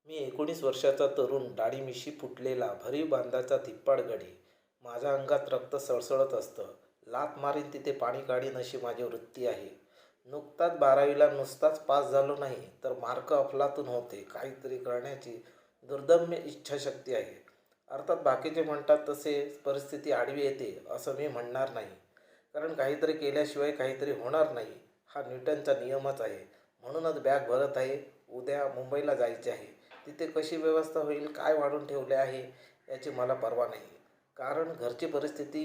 मी 19 वर्षाचा तरुण, दाढी मिशी फुटलेला, भरीव बांधाचा धिप्पाड गडी. माझ्या अंगात रक्त सळसळत असतं. लाथ मारीन तिथे पाणी काढीन अशी माझी वृत्ती आहे. नुकताच 12वीला नुसताच पास झालो नाही, तर मार्क अफलातून होते. काहीतरी करण्याची दुर्दम्य इच्छाशक्ती आहे. अर्थात बाकीचे म्हणतात तसे परिस्थिती आडवी येते असं मी म्हणणार नाही. कारण काहीतरी केल्याशिवाय काहीतरी होणार नाही, हा न्यूटनचा नियमच आहे. म्हणूनच बॅग भरत आहे. उद्या मुंबईला जायचे आहे. तिथे कशी व्यवस्था होईल, काय वाढून ठेवले आहे याची मला पर्वा नाही. कारण घरची परिस्थिती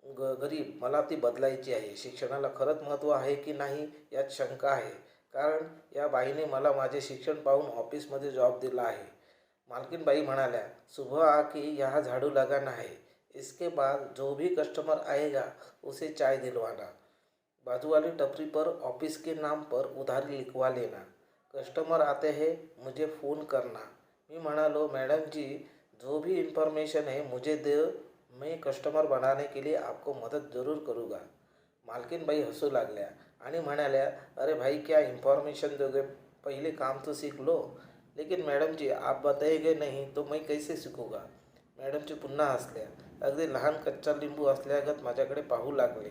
गरीब, मला ती बदलायची आहे. शिक्षणाला खरंच महत्त्व आहे की नाही यात शंका आहे. कारण या बाईने मला माझे शिक्षण पाहून ऑफिसमध्ये जॉब दिला आहे. मालकीन बाई म्हणाल्या, सुबह आके यहाँ झाड़ू लगाना है, इसके बाद जो भी कस्टमर आएगा उसे चाय दिलवाना, बाजू वाली टपरी पर ऑफिस के नाम पर उधारी लिखवा लेना, कस्टमर आते हैं मुझे फ़ोन करना. मी म्हणालो, मैडम जी, जो भी इंफॉर्मेशन है मुझे दो, मैं कस्टमर बनाने के लिए आपको मदद ज़रूर करूँगा. मालकिन बाई हंसू लागल्या आणि म्हणाल्या, अरे भाई, क्या इंफॉर्मेशन दोगे, पहले काम तो सीख लो. लेकिन मैडम जी, आप बताएंगे नहीं तो मैं कैसे सीखूंगा. मॅडमजी पुन्हा हसल्या. अगदी लहान कच्चा लिंबू असल्यागत माझ्याकडे पाहू लागले.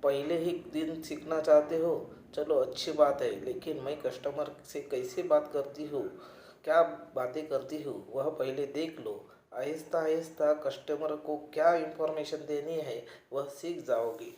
पहले ही दिन सीखना चाहते हो, चलो अच्छी बात है, लेकिन मैं कस्टमर से कैसे बात करती हूँ, क्या बातें करती हूँ, वह पहले देख लो. आहिस्ता आहिस्ता कस्टमर को क्या इंफॉर्मेशन देनी है वह सीख जाओगी.